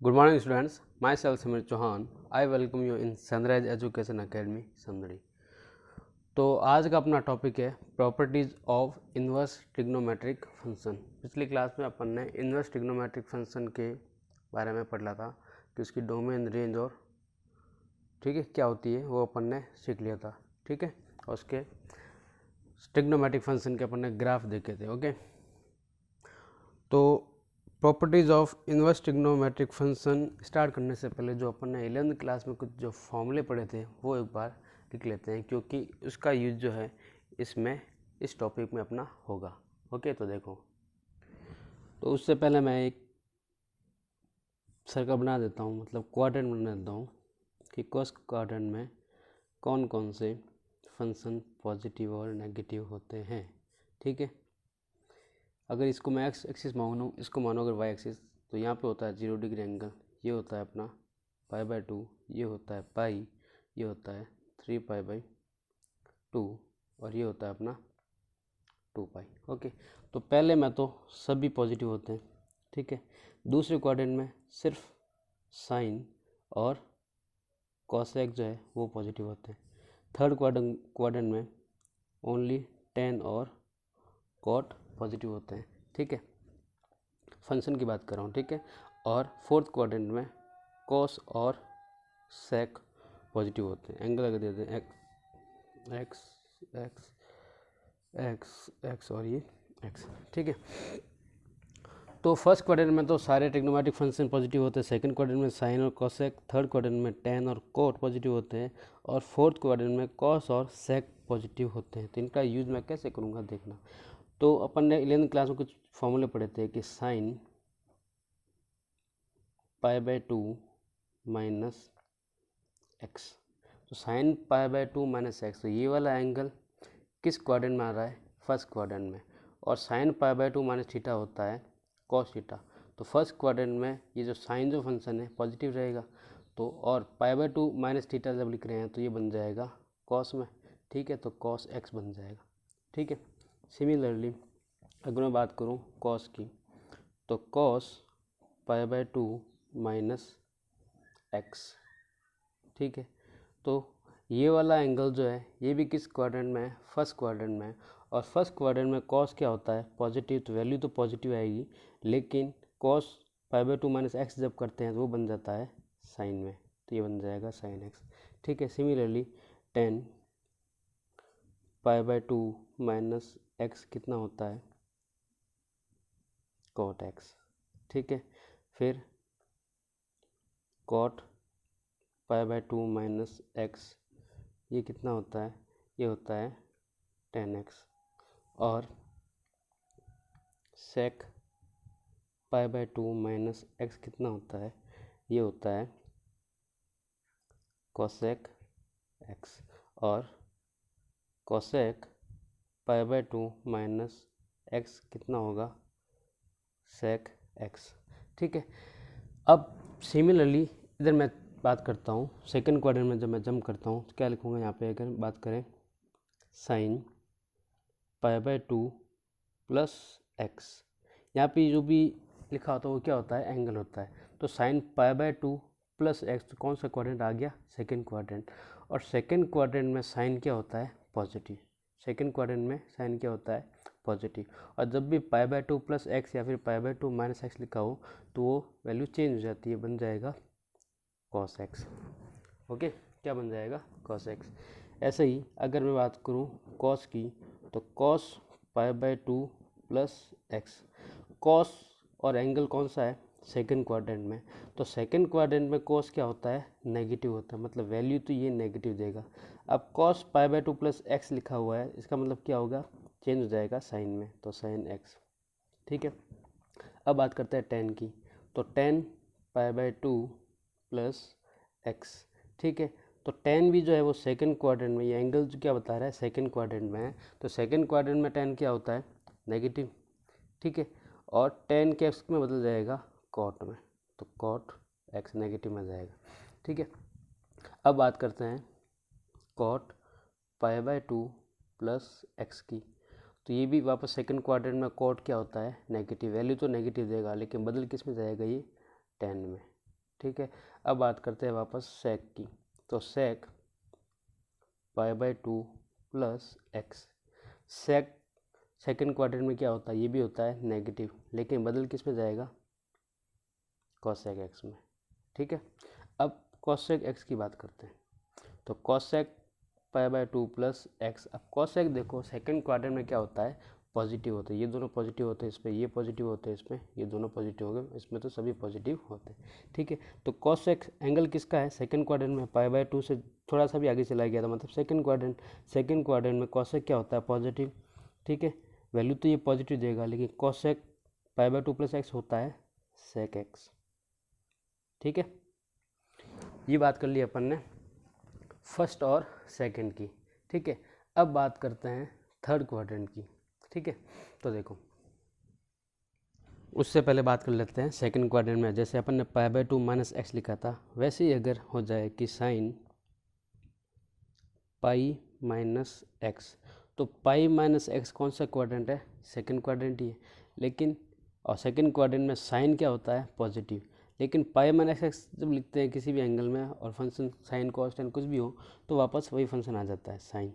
Good morning students, myself Samir Chauhan. I welcome you in Sunrise Education Academy संदड़ी। तो आज का अपना topic है properties of inverse trigonometric function. पिछली class में अपन ने इन्वर्स ट्रिग्नोमेट्रिक फंक्शन के बारे में पढ़ा था कि उसकी डोमेन, रेंज और ठीक है क्या होती है वो अपन ने सीख लिया था। ठीक है, और उसके ट्रिग्नोमेट्रिक फंक्शन के अपन ने ग्राफ देखे थे। ओके, तो properties of inverse trigonometric function start करने से पहले जो अपन ने 11th क्लास में कुछ जो फॉर्मूले पढ़े थे वो एक बार लिख लेते हैं, क्योंकि उसका यूज जो है इसमें इस टॉपिक में अपना होगा। ओके, तो देखो, तो उससे पहले मैं एक सर्कल बना देता हूँ, मतलब क्वाड्रेंट बना देता हूँ कि कॉस क्वाड्रेंट में कौन कौन से फंक्शन पॉजिटिव और नेगेटिव होते हैं। ठीक है, अगर इसको मैं एक्स एक्सिस मानूँ, इसको मानो अगर वाई एक्सिस, तो यहाँ पे होता है 0 डिग्री एंगल, ये होता है अपना π/2, ये होता है पाई, ये होता है 3π/2 और ये होता है अपना 2π। ओके, तो पहले में तो सभी पॉजिटिव होते हैं। ठीक है, दूसरे क्वाड्रेंट में सिर्फ साइन और कॉसेक जो है वो पॉजिटिव होते हैं। थर्ड क्वाड्रेंट में ओनली टेन और कॉट पॉजिटिव होते हैं। ठीक है, फंक्शन की बात कर रहा हूँ। ठीक है, और फोर्थ क्वाड्रेंट में कॉस और सेक पॉजिटिव होते हैं। एंगल अगर देते हैं एक्स एक्स एक्स एक्स और ये एक्स। ठीक है, तो फर्स्ट क्वाड्रेंट में तो सारे ट्रिग्नोमेट्रिक फंक्शन पॉजिटिव होते हैं। सेकंड क्वाड्रेंट में साइन और कॉसेक, थर्ड क्वाड्रेंट में टेन और कोट पॉजिटिव होते हैं, और फोर्थ क्वाड्रेंट में कॉस और सेक पॉजिटिव होते हैं। तो इनका यूज मैं कैसे करूँगा देखना। तो अपन ने 11th क्लास में कुछ फॉर्मूले पढ़े थे कि साइन π/2 माइनस एक्स। तो साइन π/2 माइनस एक्स, तो ये वाला एंगल किस क्वाड्रेंट में आ रहा है? फर्स्ट क्वाड्रेंट में। और साइन π/2 माइनस थीटा होता है कॉस थीटा। तो फर्स्ट क्वाड्रेंट में ये जो साइन जो फंक्शन है पॉजिटिव रहेगा, तो और π/2 माइनस थीटा जब लिख रहे हैं तो ये बन जाएगा कॉस में। ठीक है, तो कॉस एक्स बन जाएगा। ठीक है, सिमिलरली अगर मैं बात करूँ कॉस की, तो कॉस π/2 माइनस एक्स। ठीक है, तो ये वाला एंगल जो है ये भी किस क्वाड्रेंट में है? फर्स्ट क्वाड्रेंट में है। और फर्स्ट क्वाड्रेंट में कॉस क्या होता है? पॉजिटिव, तो वैल्यू तो पॉजिटिव आएगी, लेकिन कॉस π/2 माइनस एक्स जब करते हैं तो वो बन जाता है साइन में, तो ये बन जाएगा साइन एक्स। ठीक है, सिमिलरली टेन π/2 माइनस एक्स कितना होता है? Cot x. ठीक है, फिर कॉट π/2 माइनस एक्स ये कितना होता है? ये होता है 10x। और सेक π/2 माइनस एक्स कितना होता है? ये होता है कोसेक एक्स। और कोसेक π/2 माइनस एक्स कितना होगा? Sec x. ठीक है, अब सिमिलरली इधर मैं बात करता हूँ सेकंड क्वाड्रेंट में, जब मैं जंप करता हूँ तो क्या लिखूँगा यहाँ पे? अगर बात करें साइन π/2 प्लस एक्स, यहाँ पे जो भी लिखा होता है वो क्या होता है? एंगल होता है। तो साइन π/2 प्लस एक्स, तो कौन सा क्वाड्रेंट आ गया? Second quadrant. और सेकंड क्वाड्रेंट में साइन क्या होता है? पॉजिटिव। सेकंड क्वाड्रेंट में साइन क्या होता है? पॉजिटिव। और जब भी π/2 प्लस एक्स या फिर π/2 माइनस एक्स लिखा हो तो वो वैल्यू चेंज हो जाती है, बन जाएगा कॉस एक्स। ओके, क्या बन जाएगा? Cos x. ऐसे ही अगर मैं बात करूँ कॉस की, तो कॉस π/2 प्लस एक्स, कॉस और एंगल कौन सा है? सेकंड क्वाड्रेंट में। तो सेकंड क्वाड्रेंट में कॉस क्या होता है? नेगेटिव होता है, मतलब वैल्यू तो ये नेगेटिव देगा। अब कॉस π/2 प्लस एक्स लिखा हुआ है, इसका मतलब क्या होगा? चेंज हो जाएगा साइन में, तो साइन एक्स। ठीक है, अब बात करते हैं टेन की, तो टेन π/2 प्लस एक्स। ठीक है, तो टेन भी जो है वो सेकंड क्वाड्रेंट में, ये एंगल जो क्या बता रहा है? सेकंड क्वाड्रेंट में है, तो सेकंड क्वाड्रेंट में टेन क्या होता है? नेगेटिव। ठीक है, और टेन के एक्स में बदल जाएगा कॉट में, तो कॉट एक्स नेगेटिव में जाएगा। ठीक है, अब बात करते हैं कॉट π/2 प्लस एक्स की, तो ये भी वापस सेकंड क्वाड्रेंट में कॉट क्या होता है? नेगेटिव। वैल्यू तो नेगेटिव देगा, लेकिन बदल किस में जाएगा? ये 10 में। ठीक है। अब बात करते हैं वापस सेक की। तो सेक π/2 प्लस एक्स। सेक सेकेंड क्वाड्रेंट में क्या होता है, ये भी होता है नेगेटिव, लेकिन बदल किस में जाएगा, कॉसेक एक्स में। ठीक है। अब कॉसेक एक्स की बात करते हैं। तो कॉसेक π/2 प्लस एक्स। अब कॉसेक देखो सेकंड क्वाड्रेंट में क्या होता है, पॉजिटिव होते हैं, ये दोनों पॉजिटिव होते हैं, इसमें ये पॉजिटिव होते हैं, इसमें ये दोनों पॉजिटिव हो गए, इसमें तो सभी पॉजिटिव होते हैं। ठीक है। तो कॉसेक एंगल किसका है, सेकंड क्वाड्रेंट में, π/2 से थोड़ा सा भी आगे चला गया था, मतलब सेकंड क्वाड्रेंट में कॉसेक क्या होता है, पॉजिटिव। ठीक है। वैल्यू तो ये पॉजिटिव देगा, लेकिन कॉसेक π/2 प्लस एक्स होता है सेक एक्स। ठीक है। ये बात कर ली अपन ने फर्स्ट और सेकंड की। ठीक है। अब बात करते हैं थर्ड क्वाड्रेंट की। ठीक है। तो देखो उससे पहले बात कर लेते हैं सेकंड क्वाड्रेंट में। जैसे अपन ने π/2 माइनस एक्स लिखा था, वैसे ही अगर हो जाए कि साइन पाई माइनस एक्स, तो पाई माइनस एक्स कौन सा क्वाड्रेंट है, सेकंड क्वाड्रेंट ही है। लेकिन और सेकंड क्वाड्रेंट में साइन क्या होता है, पॉजिटिव। लेकिन पाई माइनस एक्स जब लिखते हैं किसी भी एंगल में और फंक्शन साइन कॉस कुछ भी हो, तो वापस वही फंक्शन आ जाता है साइन।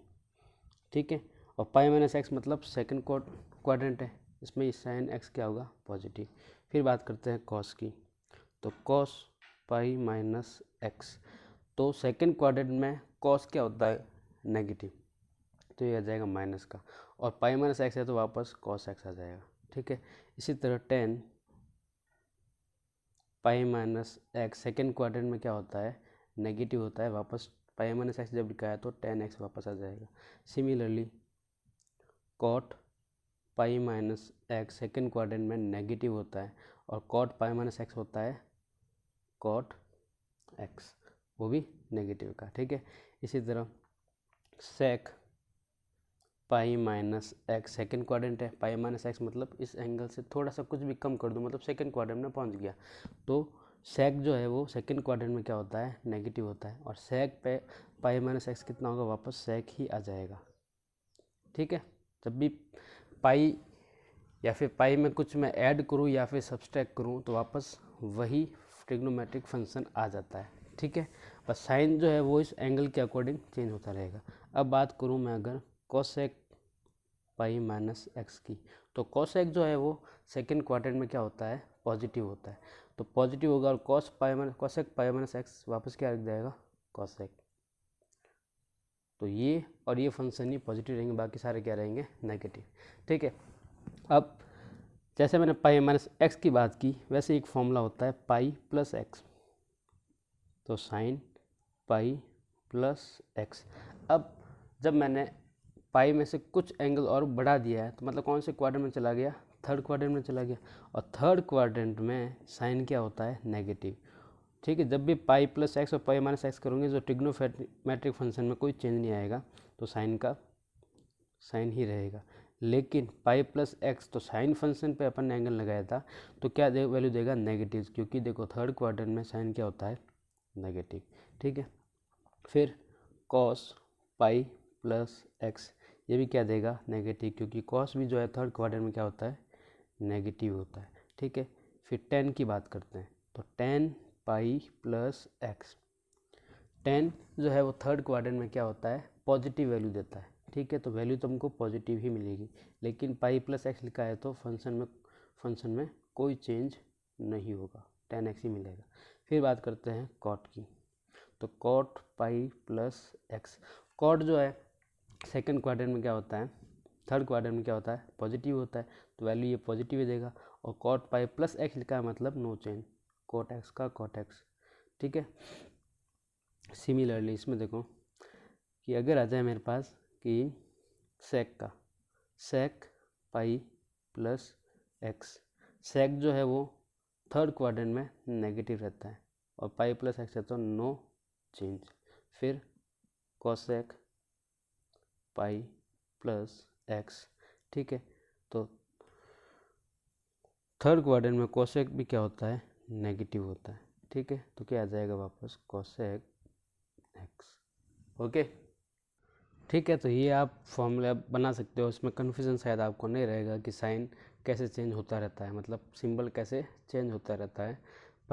ठीक है। और पाई माइनस एक्स मतलब सेकंड क्वाड्रेंट है, इसमें साइन एक्स क्या होगा, पॉजिटिव। फिर बात करते हैं कॉस की। तो कॉस पाई माइनस एक्स, तो सेकंड क्वाड्रेंट में कॉस क्या होता है, नेगेटिव, तो ये आ जाएगा माइनस का। और पाई माइनस एक्स है तो वापस कॉस एक्स आ जाएगा। ठीक है। इसी तरह टेन पाई माइनस एक्स सेकेंड क्वाड्रेंट में क्या होता है, नेगेटिव होता है, वापस पाई माइनस एक्स जब लिखा है तो टेन एक्स वापस आ जाएगा। Similarly cot pi minus x second quadrant में नेगेटिव होता है, और कॉट पाई माइनस एक्स होता है कॉट एक्स, वो भी नेगेटिव का। ठीक है। इसी तरह sec pi minus x second quadrant है, पाई माइनस एक्स मतलब इस एंगल से थोड़ा सा कुछ भी कम कर दो, मतलब सेकेंड क्वाड्रेंट में पहुंच गया। तो सेक जो है वो सेकेंड क्वाड्रेंट में क्या होता है, नेगेटिव होता है, और सेक पे पाई माइनस एक्स कितना होगा, वापस सेक ही आ जाएगा। ठीक है। जब भी पाई या फिर पाई में कुछ मैं ऐड करूँ या फिर सब्सट्रैक्ट करूँ, तो वापस वही ट्रिग्नोमेट्रिक फंक्शन आ जाता है। ठीक है। बस साइन जो है वो इस एंगल के अकॉर्डिंग चेंज होता रहेगा। अब बात करूँ मैं अगर कोसेक पाई माइनस एक्स की, तो कोसेक जो है वो सेकेंड क्वाड्रेंट में क्या होता है, पॉजिटिव होता है, तो पॉजिटिव होगा, और कोसेक पाई माइनस एक्स वापस क्या रख जाएगा, कोसेक। तो ये और ये फंक्शन ही पॉजिटिव रहेंगे, बाकी सारे क्या रहेंगे, नेगेटिव। ठीक है। अब जैसे मैंने पाई माइनस एक्स की बात की, वैसे एक फॉर्मूला होता है पाई प्लस एक्स, तो साइन पाई प्लस एक्स। अब जब मैंने पाई में से कुछ एंगल और बढ़ा दिया है, तो मतलब कौन से क्वाड्रेंट में चला गया, थर्ड क्वाड्रेंट में चला गया, और थर्ड क्वाड्रेंट में साइन क्या होता है, नेगेटिव। ठीक है। जब भी पाई प्लस एक्स और पाई माइनस एक्स करोगे, जो ट्रिग्नोमेट्रिक फंक्शन में कोई चेंज नहीं आएगा, तो साइन का साइन ही रहेगा। लेकिन पाई प्लस एक्स, तो साइन फंक्शन पे अपन ने एंगल लगाया था, तो क्या वैल्यू देगा, नेगेटिव, क्योंकि देखो थर्ड क्वाड्रेंट में साइन क्या होता है, नेगेटिव। ठीक है। फिर कॉस पाई प्लस एक्स, ये भी क्या देगा, नेगेटिव, क्योंकि कॉस भी जो है थर्ड क्वाड्रेंट में क्या होता है, नेगेटिव होता है। ठीक है। फिर टेन की बात करते हैं। तो टेन पाई प्लस एक्स, टेन जो है वो थर्ड क्वाड्रेंट में क्या होता है, पॉजिटिव वैल्यू देता है। ठीक है। तो वैल्यू तुमको पॉजिटिव ही मिलेगी, लेकिन पाई प्लस एक्स लिखा है तो फंक्शन में कोई चेंज नहीं होगा, टेन एक्स ही मिलेगा। फिर बात करते हैं कॉट की। तो cot pi plus x, cot जो है सेकंड क्वाड्रेंट में क्या होता है, थर्ड क्वाड्रेंट में क्या होता है, पॉजिटिव होता है, तो वैल्यू ये पॉजिटिव ही देगा। और कॉट पाई प्लस एक्स लिखा है मतलब नो चेंज, कॉट एक्स का कॉट एक्स। ठीक है। सिमिलरली इसमें देखो कि अगर आ जाए मेरे पास कि सेक का, सेक पाई प्लस एक्स, सेक जो है वो थर्ड क्वाड्रेंट में नेगेटिव रहता है, और पाई प्लस एक्स है तो नो चेंज। फिर कोसेक पाई प्लस एक्स। ठीक है। तो थर्ड क्वाड्रेंट में कोसेक भी क्या होता है, नेगेटिव होता है। ठीक है। तो क्या आ जाएगा वापस, कोसेक एक्स। ओके। ठीक है। तो ये आप फॉर्मूला बना सकते हो, इसमें कन्फ्यूजन शायद आपको नहीं रहेगा कि साइन कैसे चेंज होता रहता है, मतलब सिंबल कैसे चेंज होता रहता है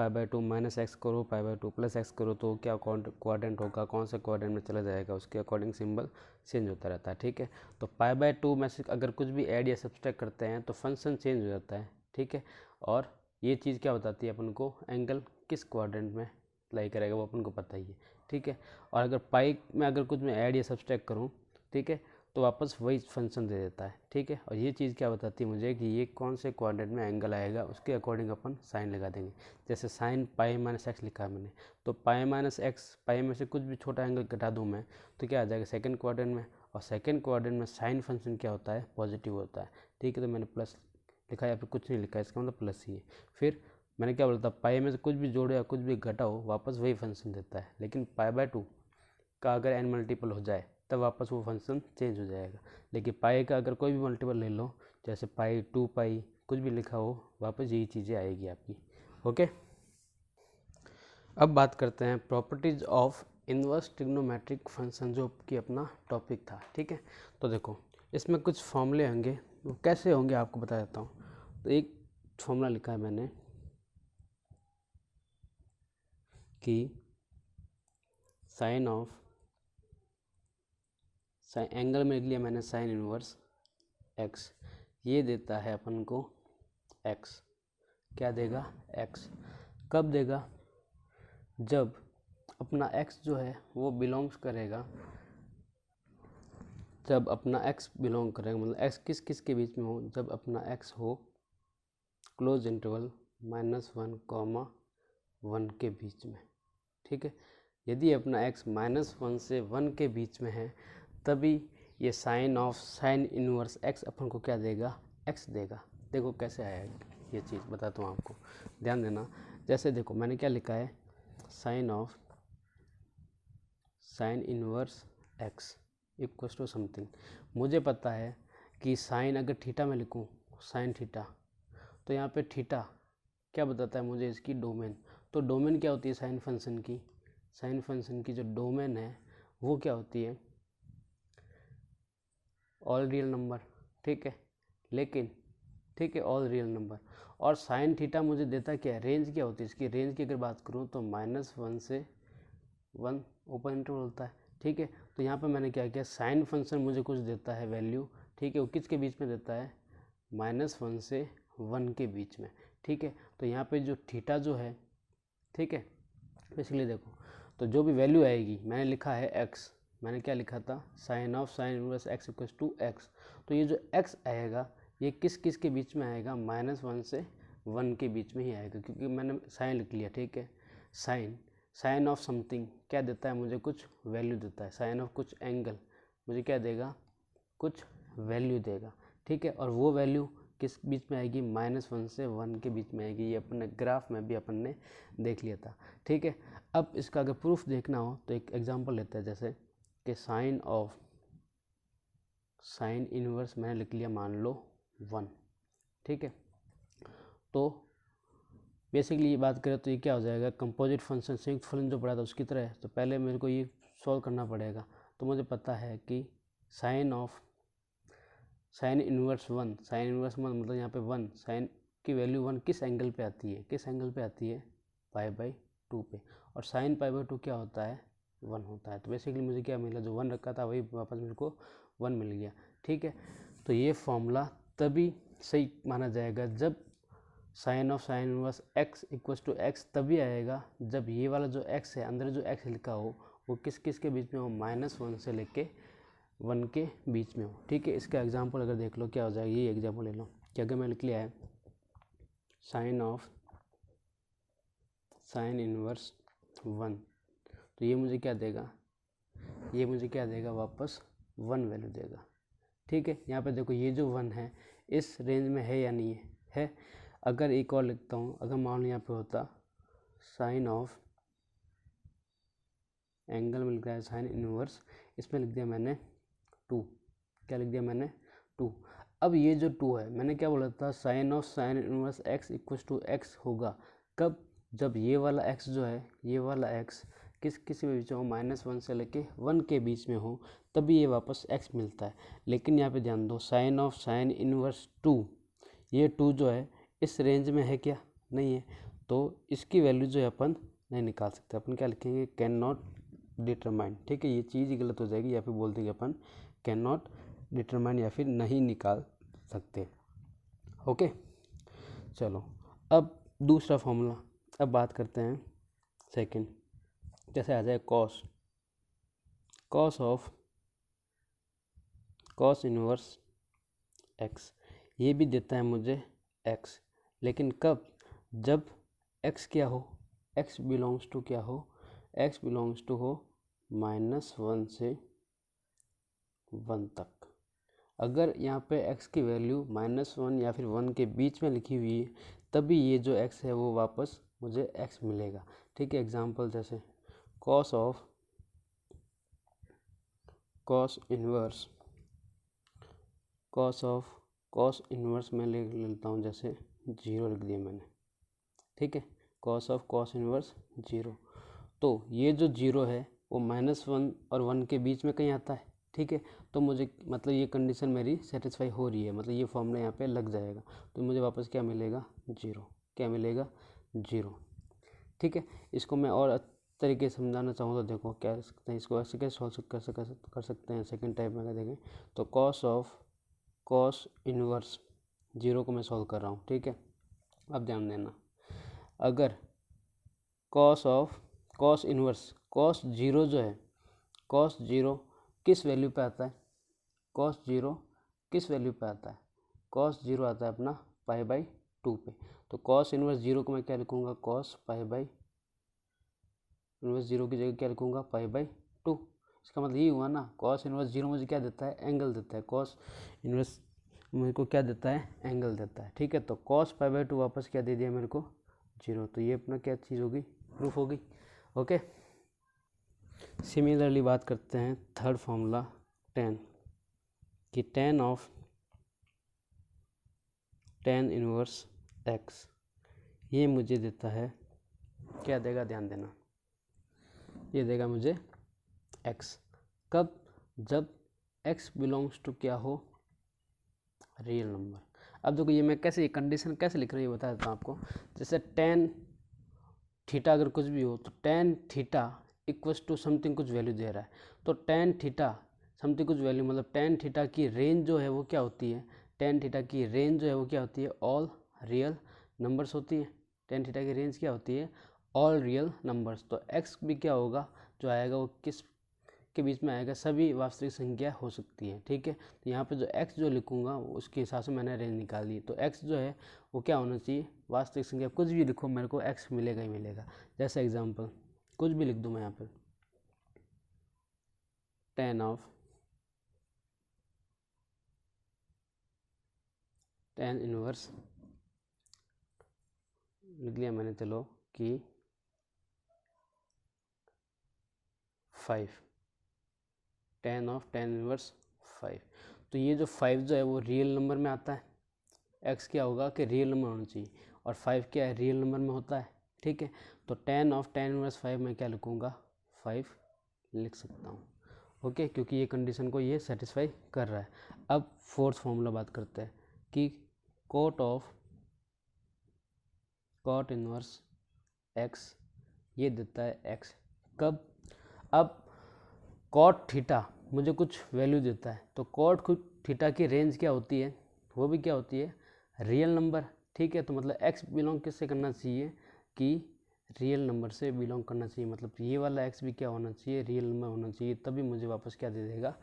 π/2 माइनस एक्स करो, π/2 प्लस एक्स करो, तो क्या क्वाड्रेंट होगा, कौन से क्वाड्रेंट में चला जाएगा, उसके अकॉर्डिंग सिंबल चेंज होता रहता है। ठीक है, तो π/2 में से अगर कुछ भी ऐड या सब्सट्रैक्ट करते हैं तो फंक्शन चेंज हो जाता है। ठीक है, और ये चीज़ क्या बताती है अपन को, एंगल किस क्वाड्रेंट में लाई करेगा वो अपन को पता ही है। ठीक है, और अगर पाई में अगर कुछ मैं ऐड या सब्सट्रैक्ट करूँ, ठीक है, तो वापस वही फंक्शन दे देता है। ठीक है, और ये चीज़ क्या बताती है मुझे कि ये कौन से क्वाड्रेंट में एंगल आएगा, उसके अकॉर्डिंग अपन साइन लगा देंगे। जैसे साइन पाई माइनस एक्स लिखा है मैंने, तो पाई माइनस एक्स, पाई में से कुछ भी छोटा एंगल घटा दूँ मैं, तो क्या आ जाएगा सेकंड क्वाड्रेंट में, और सेकंड क्वाड्रेंट में साइन फंक्शन क्या होता है, पॉजिटिव होता है। ठीक है, तो मैंने प्लस लिखा या फिर कुछ नहीं लिखा, इसका मतलब प्लस ही है। फिर मैंने क्या बोला था, पाई में से कुछ भी जोड़ो या कुछ भी घटाओ वापस वही फंक्शन देता है, लेकिन π/2 का अगर n मल्टीपल हो जाए तब वापस वो फंक्शन चेंज हो जाएगा। लेकिन पाई का अगर कोई भी मल्टीपल ले लो, जैसे पाई, 2 पाई, कुछ भी लिखा हो, वापस यही चीज़ें आएगी आपकी। ओके, अब बात करते हैं properties of inverse trigonometric function, जो कि अपना टॉपिक था। ठीक है, तो देखो इसमें कुछ फॉर्मूले होंगे, वो कैसे होंगे आपको बता देता हूँ। तो एक फॉर्मूला लिखा है मैंने कि साइन ऑफ, एंगल में लिख लिया मैंने साइन इनवर्स एक्स, ये देता है अपन को एक्स। क्या देगा, एक्स। कब देगा, जब अपना एक्स जो है वो बिलोंग्स करेगा, जब अपना एक्स बिलोंग करेगा, मतलब एक्स किस किस के बीच में हो, जब अपना एक्स हो क्लोज इंटरवल -1, 1 के बीच में। ठीक है, यदि अपना x -1 से 1 के बीच में है, तभी ये sine of sine inverse x अपन को क्या देगा, x देगा। देखो कैसे आएगा ये चीज़, बताता हूँ आपको, ध्यान देना। जैसे देखो मैंने क्या लिखा है, sine of sine inverse x equals to something. मुझे पता है कि साइन अगर थीटा में लिखूँ, साइन थीटा, तो यहाँ पे थीटा क्या बताता है मुझे, इसकी डोमेन। तो डोमेन क्या होती है साइन फंक्शन की, साइन फंक्शन की जो डोमेन है वो क्या होती है, ऑल रियल नंबर। ठीक है, लेकिन ठीक है, ऑल रियल नंबर। और साइन थीटा मुझे देता क्या है, रेंज क्या होती है इसकी, रेंज की अगर बात करूँ तो -1 से 1 ओपन इंटरवल होता है। ठीक है, तो यहाँ पे मैंने क्या किया, साइन फंक्शन मुझे कुछ देता है वैल्यू। ठीक है, वो किसके बीच में देता है, -1 से 1 के बीच में। ठीक है, तो यहाँ पे जो थीटा जो है, ठीक है, इसलिए देखो, तो जो भी वैल्यू आएगी, मैंने लिखा है एक्स, मैंने क्या लिखा था, sine of sine inverse x equals to x. तो ये जो एक्स आएगा ये किस किस के बीच में आएगा, -1 से 1 के बीच में ही आएगा, क्योंकि मैंने साइन लिख लिया। ठीक है, साइन, साइन ऑफ समथिंग क्या देता है मुझे, कुछ वैल्यू देता है। साइन ऑफ कुछ एंगल मुझे क्या देगा, कुछ वैल्यू देगा। ठीक है, और वो वैल्यू किस बीच में आएगी, -1 से 1 के बीच में आएगी। ये अपने ग्राफ में भी अपन ने देख लिया था। ठीक है, अब इसका अगर प्रूफ देखना हो तो एक एग्जांपल लेते हैं, जैसे कि साइन ऑफ साइन इनवर्स मैंने लिख लिया मान लो 1। ठीक है, तो बेसिकली ये बात करें तो ये क्या हो जाएगा, कंपोजिट फंक्शन, संयुक्त फलन जो पढ़ा था उसकी तरह है। तो पहले मेरे को ये सॉल्व करना पड़ेगा। तो मुझे पता है कि sine of sine inverse 1, sine inverse 1 मतलब यहाँ पे 1, साइन की वैल्यू 1 किस एंगल पे आती है, किस एंगल पे आती है, π/2 पे। और साइन π/2 क्या होता है, 1 होता है। तो बेसिकली मुझे क्या मिला, जो 1 रखा था वही वापस मेरे को 1 मिल गया। ठीक है, तो ये फॉर्मूला तभी सही माना जाएगा जब sine of sine inverse x equals to x तभी आएगा जब ये वाला जो x है, अंदर जो x लिखा हो वो किस किस के बीच में हो, -1 से लेके 1 के बीच में हो। ठीक है, इसका एग्जांपल अगर देख लो क्या हो जाएगा, ये एग्जांपल ले लो कि अगर मैं लिख लिया है साइन ऑफ साइन इनवर्स 1, तो ये मुझे क्या देगा, ये मुझे क्या देगा, वापस 1 वैल्यू देगा। ठीक है, यहाँ पे देखो ये जो 1 है इस रेंज में है या नहीं है। अगर एक और लिखता हूँ, अगर मान लो यहाँ पे होता साइन ऑफ एंगल में लिख रहा है साइन इनवर्स, इसमें लिख दिया मैंने 2, क्या लिख दिया मैंने 2। अब ये जो 2 है, मैंने क्या बोला था, sine of sine inverse x equals to x होगा कब, जब ये वाला x जो है, ये वाला x किसी भी बीच में हो, -1 से लेके 1 के बीच में हो, तभी ये वापस x मिलता है। लेकिन यहाँ पे ध्यान दो, साइन ऑफ साइन इनवर्स 2, ये 2 जो है इस रेंज में है क्या, नहीं है। तो इसकी वैल्यू जो है अपन नहीं निकाल सकते। अपन क्या लिखेंगे, कैन नॉट डिटरमाइन। ठीक है, ये चीज़ ही गलत हो जाएगी, या फिर बोल देंगे अपन कैन नॉट डिटरमाइन, या फिर नहीं निकाल सकते। ओके, चलो अब दूसरा फॉर्मूला। अब बात करते हैं सेकंड। जैसे आ जाए cos of cos inverse x, ये भी देता है मुझे एक्स, लेकिन कब, जब एक्स क्या हो, एक्स बिलोंग्स टू क्या हो, एक्स बिलोंग्स टू हो -1 से 1 तक। अगर यहाँ पे x की वैल्यू -1 या फिर 1 के बीच में लिखी हुई है, तभी ये जो x है वो वापस मुझे x मिलेगा। ठीक है, एग्जांपल जैसे cos ऑफ cos इनवर्स में ले लेता हूँ, जैसे 0 लिख दिया मैंने। ठीक है, cos ऑफ cos इनवर्स 0। तो ये जो 0 है वो -1 और 1 के बीच में कहीं आता है। ठीक है, तो मुझे मतलब ये कंडीशन मेरी सेटिस्फाई हो रही है, मतलब ये फॉर्मूला यहाँ पे लग जाएगा, तो मुझे वापस क्या मिलेगा, 0। क्या मिलेगा, 0। ठीक है, इसको मैं और तरीके से समझाना चाहूँ तो देखो क्या कर सकते हैं, इसको ऐसे कैसे सॉल्व कर सकते हैं। सेकंड टाइप में अगर देखें तो कॉस ऑफ कॉस इनवर्स 0 को मैं सॉल्व कर रहा हूँ। ठीक है, अब ध्यान देना, अगर cos of cos inverse cos 0 जो है, कॉस 0 किस वैल्यू पे आता है, कॉस 0 किस वैल्यू पे आता है, कॉस 0 आता है अपना π/2 पे। तो कॉस इनवर्स 0 को मैं क्या लिखूँगा, कॉस इनवर्स 0 की जगह क्या लिखूँगा, π/2। इसका मतलब ये हुआ ना, कॉस इनवर्स 0 मुझे क्या देता है, एंगल देता है। कॉस इनवर्स मेरे को क्या देता है, एंगल देता है। ठीक है, तो कॉस π/2 वापस क्या दे दिया मेरे को, 0। तो ये अपना क्या चीज़ होगी, प्रूफ होगी। ओके, सिमिलरली बात करते हैं थर्ड फॉर्मूला tan, कि tan of tan inverse x, ये मुझे देता है, क्या देगा, ध्यान देना, ये देगा मुझे x। कब, जब x बिलोंग्स टू क्या हो, रियल नंबर। अब देखो ये मैं कैसे, ये कंडीशन कैसे लिख रही हूँ बता देता हूँ आपको। जैसे tan थीटा अगर कुछ भी हो, तो tan theta equals to something कुछ वैल्यू दे रहा है, तो tan थीटा समथिंग कुछ वैल्यू, मतलब tan थीटा की रेंज जो है वो क्या होती है, tan थीटा की रेंज जो है वो क्या होती है, ऑल रियल नंबर्स होती है। tan थीटा की रेंज क्या होती है, ऑल रियल नंबर्स। तो x भी क्या होगा, जो आएगा वो किस के बीच में आएगा, सभी वास्तविक संख्या हो सकती है। ठीक है, तो यहाँ पे जो x जो लिखूंगा उसके हिसाब से मैंने रेंज निकाली। तो x जो है वो क्या होना चाहिए, वास्तविक संख्या, कुछ भी लिखो मेरे को x मिलेगा ही मिलेगा। जैसे एग्जांपल कुछ भी लिख दूँ मैं यहाँ पे, tan ऑफ tan इनवर्स लिख लिया मैंने, चलो कि 5, tan ऑफ tan इनवर्स 5। तो ये जो 5 जो है वो रियल नंबर में आता है, x क्या होगा कि रियल नंबर होना चाहिए, और 5 क्या है, रियल नंबर में होता है। ठीक है, तो tan ऑफ tan इनवर्स 5 मैं क्या लिखूँगा, 5 लिख सकता हूँ। ओके, क्योंकि ये कंडीशन को ये सेटिस्फाई कर रहा है। अब फोर्थ फॉर्मूला बात करते हैं कि cot of cot inverse x, ये देता है x। कब, अब cot थीटा मुझे कुछ वैल्यू देता है, तो cot थीटा की रेंज क्या होती है, वो भी क्या होती है, रियल नंबर। ठीक है, तो मतलब x बिलोंग किससे करना चाहिए, कि रियल नंबर से बिलोंग करना चाहिए, मतलब ये वाला x भी क्या होना चाहिए, रियल नंबर होना चाहिए, तभी मुझे वापस क्या दे देगा,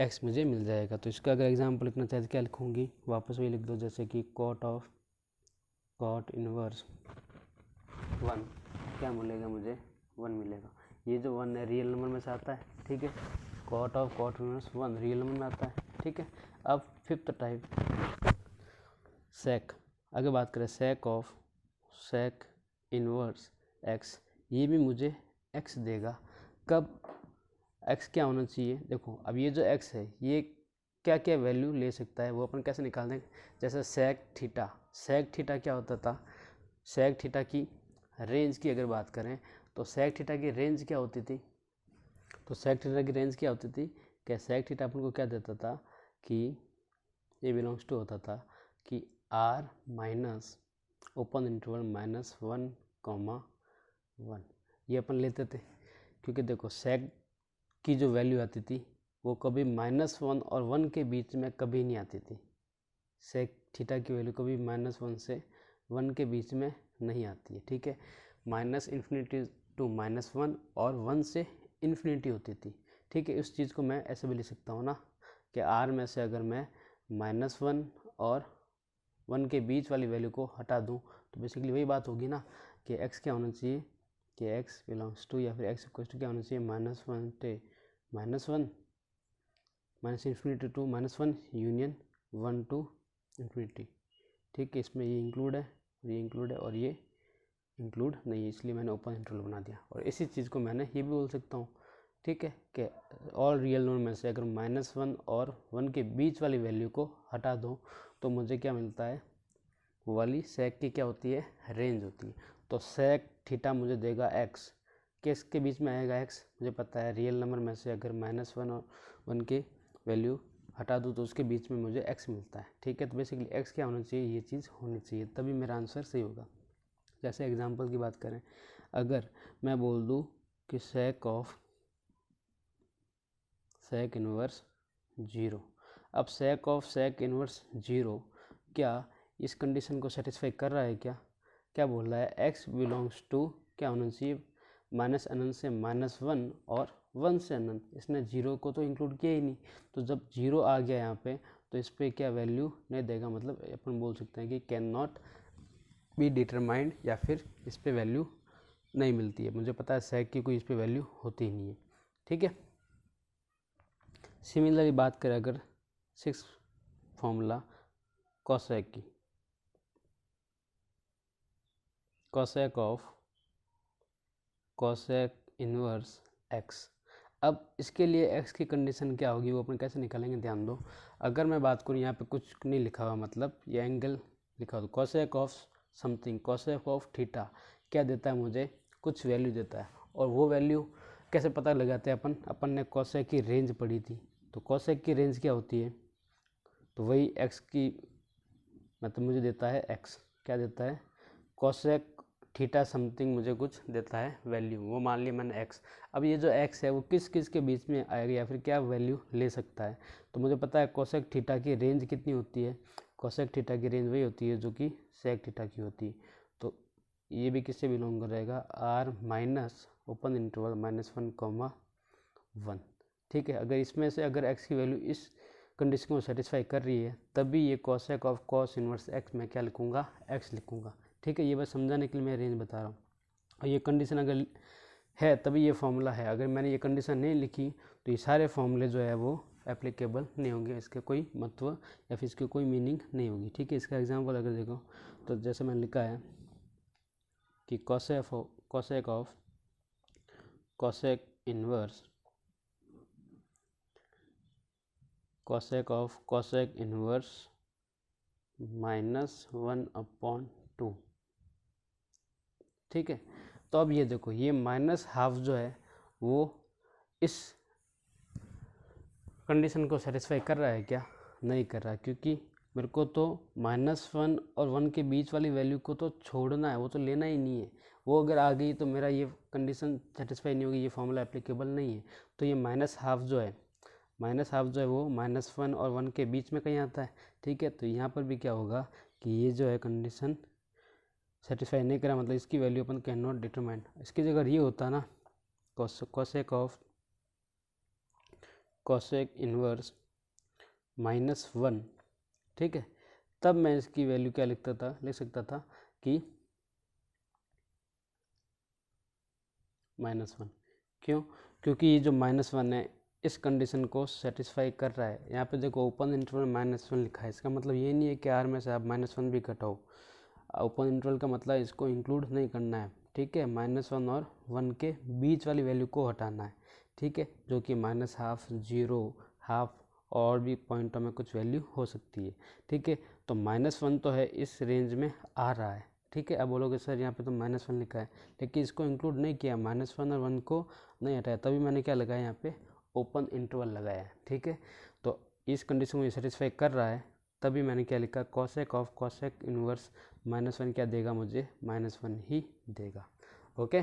x मुझे मिल जाएगा। तो इसका अगर एग्जांपल लिखना चाहे तो क्या लिखूँगी, वापस वही लिख दो, जैसे कि cot ऑफ cot इनवर्स 1, क्या मिलेगा मुझे, 1 मिलेगा। ये जो 1 है रियल नंबर में से आता है। ठीक है, cot of cot inverse 1 real number में आता है। ठीक है, अब फिफ्थ टाइप sec, आगे बात करें sec of sec inverse x, ये भी मुझे x देगा। कब, x क्या होना चाहिए, देखो अब ये जो x है ये क्या क्या वैल्यू ले सकता है, वो अपन कैसे निकाल देंगे। जैसे sec थीटा क्या होता था, sec थीटा की रेंज की अगर बात करें तो sec थीटा की रेंज क्या होती थी, तो sec थीटा की रेंज क्या होती थी, क्या sec थीटा अपन को क्या देता था, कि ये बिलोंग्स टू होता था कि r माइनस ओपन इंटरवल -1, ये अपन लेते थे क्योंकि देखो सेक की जो वैल्यू आती थी वो कभी -1 और 1 के बीच में कभी नहीं आती थी। सेक थीटा की वैल्यू कभी -1 से 1 के बीच में नहीं आती है, ठीक है। -∞ to -1 और 1 से इन्फिनिटी होती थी, ठीक है। इस चीज़ को मैं ऐसे भी लिख सकता हूँ ना कि आर में से अगर मैं -1 और 1 के बीच वाली वैल्यू को हटा दूँ तो बेसिकली वही बात होगी ना कि x क्या होना चाहिए कि x बिलोंग्स टू या फिर x इक्वल टू क्या होना चाहिए -1 से -1 -∞ टू -1 यूनियन 1 to इन्फिनिटी, ठीक है। इसमें ये इंक्लूड है, ये इंक्लूड है और ये इंक्लूड नहीं है, इसलिए मैंने ओपन इंटरवल बना दिया। और इसी चीज़ को मैंने ये भी बोल सकता हूँ, ठीक है, कि ऑल रियल नंबर में से अगर -1 और 1 के बीच वाली वैल्यू को हटा दो तो मुझे क्या मिलता है, वो वाली सेक की क्या होती है, रेंज होती है। तो सेक थीटा मुझे देगा x, किसके बीच में आएगा x, मुझे पता है रियल नंबर में से अगर -1 और 1 की वैल्यू हटा दूँ तो उसके बीच में मुझे x मिलता है, ठीक है। तो बेसिकली x क्या होना चाहिए, ये चीज़ होनी चाहिए, तभी मेरा आंसर सही होगा। जैसे एग्जांपल की बात करें, अगर मैं बोल दूँ कि सेक इनवर्स 0, अब सेक इनवर्स 0 क्या इस कंडीशन को सेटिस्फाई कर रहा है, क्या बोल रहा है, x बिलोंग्स टू क्या होना चाहिए -∞ से -1 और 1 से अनंत। इसने 0 को तो इंक्लूड किया ही नहीं, तो जब 0 आ गया यहाँ पे तो इस पर क्या वैल्यू नहीं देगा, मतलब अपन बोल सकते हैं कि कैन नॉट बी डिटरमाइंड, या फिर इस पे वैल्यू नहीं मिलती है। मुझे पता है सेक की कोई इस पे वैल्यू होती ही नहीं है, ठीक है। सिमिलरली बात करें अगर 6 फॉर्मूला कोसेक की, cosec of cosec inverse x। अब इसके लिए x की कंडीशन क्या होगी वो अपन कैसे निकालेंगे, ध्यान दो। अगर मैं बात करूँ यहाँ पे कुछ नहीं लिखा हुआ, मतलब ये एंगल लिखा हुआ, cosec of something, cosec of theta क्या देता है मुझे, कुछ वैल्यू देता है। और वो वैल्यू कैसे पता लगाते हैं अपन ने कोसेक की रेंज पढ़ी थी, तो कोसेक की रेंज क्या होती है, तो वही x की मतलब मुझे देता है x, क्या देता है, कोसेक थीटा समथिंग मुझे कुछ देता है वैल्यू, वो मान लिया मैंने x। अब ये जो x है वो किस किस के बीच में आएगा या फिर क्या वैल्यू ले सकता है, तो मुझे पता है कोसेक थीटा की रेंज कितनी होती है, कोसेक थीटा की रेंज वही होती है जो कि सेक थीटा की होती है। तो ये भी किससे बिलोंग करेगा, r माइनस ओपन इंटरवल -1, 1, ठीक है। अगर इसमें से अगर x की वैल्यू इस कंडीशन को सेटिस्फाई कर रही है तभी ये cosec of cos inverse x मैं क्या लिखूंगा, x लिखूंगा, ठीक है। ये बस समझाने के लिए मैं रेंज बता रहा हूँ। और ये कंडीशन अगर है तभी ये फॉर्मूला है, अगर मैंने ये कंडीशन नहीं लिखी तो ये सारे फॉर्मूले जो है वो एप्लीकेबल नहीं होंगे, इसके कोई महत्व या फिर इसकी कोई मीनिंग नहीं होगी, ठीक है। इसका एग्जाम्पल अगर देखो तो जैसे मैंने लिखा है कि cosec of cosec inverse cosec inverse -1/2, ठीक है। तो अब ये देखो ये -½ जो है वो इस कंडीशन को सेटिस्फाई कर रहा है क्या, नहीं कर रहा, क्योंकि मेरे को तो -1 और 1 के बीच वाली वैल्यू को तो छोड़ना है, वो तो लेना ही नहीं है। वो अगर आ गई तो मेरा ये कंडीशन सेटिस्फाई नहीं होगी, ये फॉर्मूला एप्लीकेबल नहीं है। तो ये -½ जो है वो -1 और 1 के बीच में कहीं आता है, ठीक है। तो यहाँ पर भी क्या होगा कि ये जो है कंडीशन सेटिस्फाई नहीं करा, मतलब इसकी value upon can not determine. इसकी जगह ये होता ना कोसेक ऑफ कोसेक इनवर्स -1, ठीक है, तब मैं इसकी वैल्यू क्या लिख सकता था कि -1। क्यों, क्योंकि ये जो -1 है इस कंडीशन को सेटिस्फाई कर रहा है। यहाँ पे देखो ओपन इंटरवल -1 लिखा है, इसका मतलब ये नहीं है कि r में से आप -1 भी घटाओ। ओपन इंटरवल का मतलब इसको इंक्लूड नहीं करना है, ठीक है। -1 और 1 के बीच वाली वैल्यू को हटाना है, ठीक है, जो कि -½ 0 हाफ और भी पॉइंटों में कुछ वैल्यू हो सकती है, ठीक है। तो -1 तो है इस रेंज में आ रहा है, ठीक है। अब बोलोगे सर यहाँ पे तो -1 लिखा है, लेकिन इसको इंक्लूड नहीं किया, -1 और 1 को नहीं हटाया, तभी मैंने क्या लगाया यहाँ पे ओपन इंटरवल लगाया है, ठीक है। तो इस कंडीशन को ये सेटिस्फाई कर रहा है तभी मैंने क्या लिखा, कॉसेक ऑफ कॉसेक इनवर्स -1 क्या देगा मुझे, -1 ही देगा। ओके,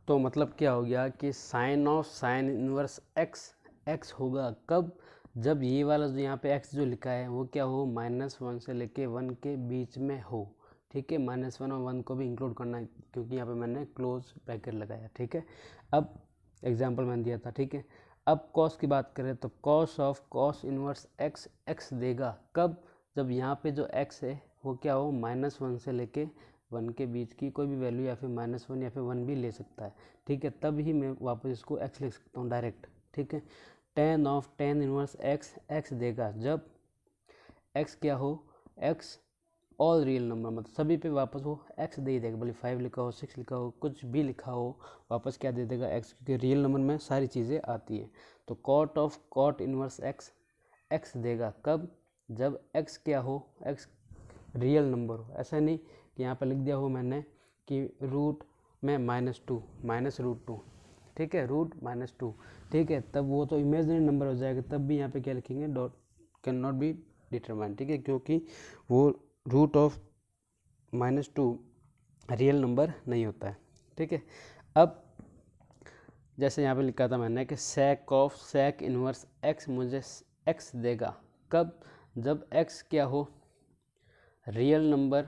तो मतलब क्या हो गया कि sine of sine inverse x, x होगा कब, जब ये वाला जो यहाँ पे एक्स जो लिखा है वो क्या हो, -1 से लेके 1 के बीच में हो। ठीक है, -1 और 1 को भी इंक्लूड करना है क्योंकि यहाँ पे मैंने क्लोज ब्रैकेट लगाया। ठीक है, अब एग्जाम्पल मैंने दिया था। ठीक है, अब कॉस की बात करें तो cos of cos inverse x, x देगा कब, जब यहाँ पे जो एक्स है वो क्या हो, -1 से लेके 1 के बीच की कोई भी वैल्यू, या फिर -1 या फिर 1 भी ले सकता है। ठीक है, तब ही मैं वापस इसको x लिख सकता हूँ डायरेक्ट। ठीक है, tan of tan inverse x, x देगा जब x क्या हो, x ऑल रियल नंबर, मतलब सभी पे वापस वो x दे ही देगा, भले 5 लिखा हो, 6 लिखा हो, कुछ भी लिखा हो, वापस क्या दे देगा, x, क्योंकि रियल नंबर में सारी चीज़ें आती है। तो cot of cot inverse x, x देगा कब, जब x क्या हो, x रियल नंबर हो। ऐसा नहीं कि यहाँ पर लिख दिया हो मैंने कि रूट में -2 -√2, ठीक है, रूट -2, ठीक है, तब वो तो इमेजिनरी नंबर हो जाएगा, तब भी यहाँ पे क्या लिखेंगे, dot can not be determine. ठीक है, क्योंकि वो रूट ऑफ -2 रियल नंबर नहीं होता है। ठीक है, अब जैसे यहाँ पे लिखा था मैंने कि sec of sec inverse x मुझे एक्स देगा कब, जब एक्स क्या हो, रियल नंबर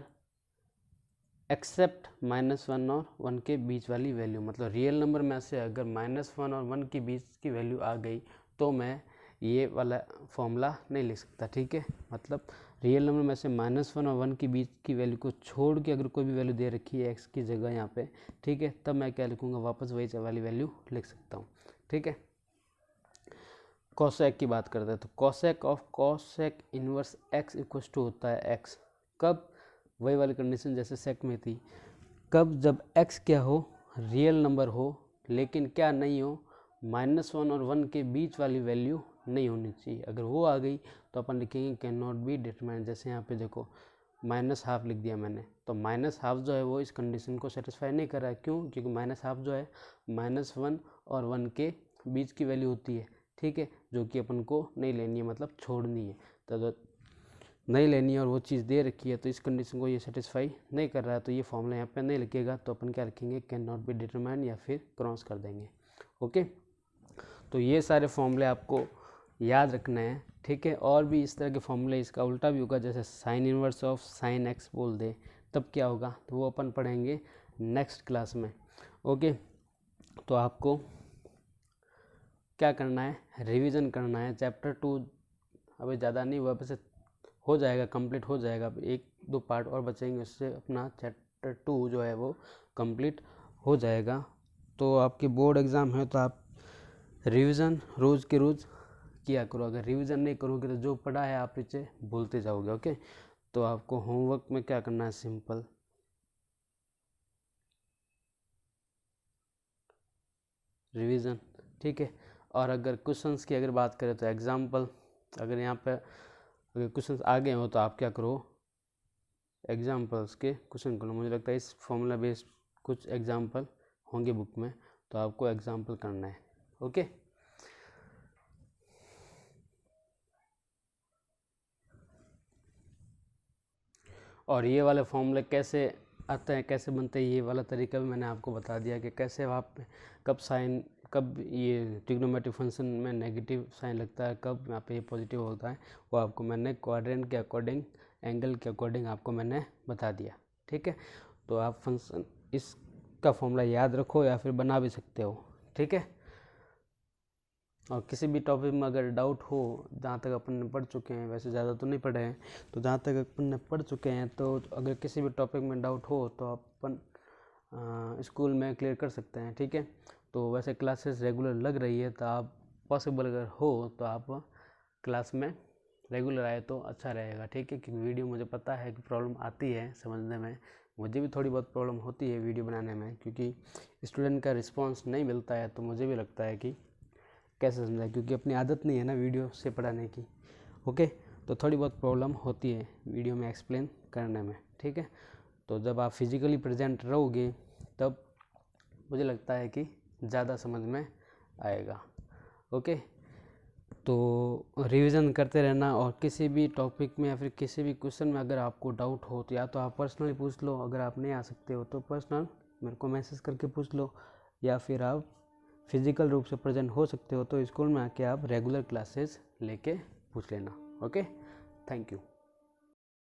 एक्सेप्ट -1 और 1 के बीच वाली वैल्यू, मतलब रियल नंबर में से अगर -1 और 1 के बीच की वैल्यू आ गई तो मैं ये वाला फॉर्मूला नहीं लिख सकता। ठीक है, मतलब रियल नंबर में से -1 और 1 के बीच की वैल्यू को छोड़ के अगर कोई भी वैल्यू दे रखी है एक्स की जगह यहाँ पे, ठीक है, तब मैं क्या लिखूँगा, वापस वही वाली वैल्यू लिख सकता हूँ। ठीक है, कॉसेक की बात करते हैं तो cosec of cosec inverse x equal to होता है एक्स कब, वही वाली कंडीशन जैसे सेक में थी, कब, जब x क्या हो, रियल नंबर हो, लेकिन क्या नहीं हो, -1 और 1 के बीच वाली वैल्यू नहीं होनी चाहिए। अगर वो आ गई तो अपन लिखेंगे कैन नॉट बी डिटरमाइंड। जैसे यहाँ पे देखो -½ लिख दिया मैंने, तो -½ जो है वो इस कंडीशन को सेटिस्फाई नहीं कर रहा है। क्यों, क्योंकि -½ जो है -1 और 1 के बीच की वैल्यू होती है। ठीक है, जो कि अपन को नहीं लेनी है, मतलब छोड़नी है, तो नहीं लेनी है और वो चीज़ दे रखी है, तो इस कंडीशन को ये सेटिस्फाई नहीं कर रहा है, तो ये फॉर्मूला यहाँ पे नहीं लिखेगा, तो अपन क्या लिखेंगे, कैन नॉट बी डिटरमाइंड, या फिर क्रॉस कर देंगे। ओके, तो ये सारे फॉर्मूले आपको याद रखना है। ठीक है, और भी इस तरह के फॉर्मूले, इसका उल्टा भी होगा, जैसे sine inverse of sine x बोल दे तब क्या होगा, तो वो अपन पढ़ेंगे नेक्स्ट क्लास में। ओके, तो आपको क्या करना है, रिविज़न करना है चैप्टर 2, अभी ज़्यादा नहीं हुआ, वैसे हो जाएगा, कंप्लीट हो जाएगा, 1-2 पार्ट और बचेंगे, उससे अपना चैप्टर 2 जो है वो कंप्लीट हो जाएगा। तो आपके बोर्ड एग्ज़ाम है तो आप रिवीजन रोज़ के रोज़ किया करो। अगर रिवीजन नहीं करोगे तो जो पढ़ा है आप पीछे भूलते जाओगे। ओके, तो आपको होमवर्क में क्या करना है, सिंपल रिवीजन। ठीक है, और अगर क्वेश्चंस की अगर बात करें तो एग्जाम्पल, अगर यहाँ पे अगर क्वेश्चंस आ गए हो तो आप क्या करो, एग्जाम्पल्स के क्वेश्चन करो। मुझे लगता है इस फॉर्मूला बेस्ड कुछ एग्जाम्पल होंगे बुक में, तो आपको एग्जाम्पल करना है। ओके, और ये वाले फॉर्मूले कैसे आते हैं, कैसे बनते हैं, ये वाला तरीका भी मैंने आपको बता दिया कि कैसे आप कब साइन, कब ये ट्रिग्नोमेट्रिक फंक्शन में नेगेटिव साइन लगता है, कब यहाँ पे ये पॉजिटिव होता है, वो आपको मैंने क्वाड्रेंट के अकॉर्डिंग, एंगल के अकॉर्डिंग आपको मैंने बता दिया। ठीक है, तो आप फंक्शन इसका फॉर्मूला याद रखो या फिर बना भी सकते हो। ठीक है, और किसी भी टॉपिक में अगर डाउट हो, जहाँ तक अपन ने पढ़ चुके हैं, वैसे ज़्यादा तो नहीं पढ़े हैं, तो जहाँ तक अपन ने पढ़ चुके हैं, तो अगर किसी भी टॉपिक में डाउट हो तो अपन स्कूल में क्लियर कर सकते हैं। ठीक है, तो वैसे क्लासेस रेगुलर लग रही है, तो आप पॉसिबल अगर हो तो आप क्लास में रेगुलर आए तो अच्छा रहेगा। ठीक है, क्योंकि वीडियो मुझे पता है कि प्रॉब्लम आती है समझने में, मुझे भी थोड़ी बहुत प्रॉब्लम होती है वीडियो बनाने में, क्योंकि स्टूडेंट का रिस्पॉन्स नहीं मिलता है, तो मुझे भी लगता है कि कैसे समझाए, क्योंकि अपनी आदत नहीं है ना वीडियो से पढ़ाने की। ओके, तो थोड़ी बहुत प्रॉब्लम होती है वीडियो में एक्सप्लेन करने में। ठीक है, तो जब आप फिजिकली प्रेजेंट रहोगे तब मुझे लगता है कि ज़्यादा समझ में आएगा। ओके, तो रिवीजन करते रहना, और किसी भी टॉपिक में या फिर किसी भी क्वेश्चन में अगर आपको डाउट हो तो या तो आप पर्सनली पूछ लो, अगर आप नहीं आ सकते हो तो पर्सनल मेरे को मैसेज करके पूछ लो, या फिर आप फिजिकल रूप से प्रेजेंट हो सकते हो तो स्कूल में आके आप रेगुलर क्लासेस लेके पूछ लेना। Okay, thank you.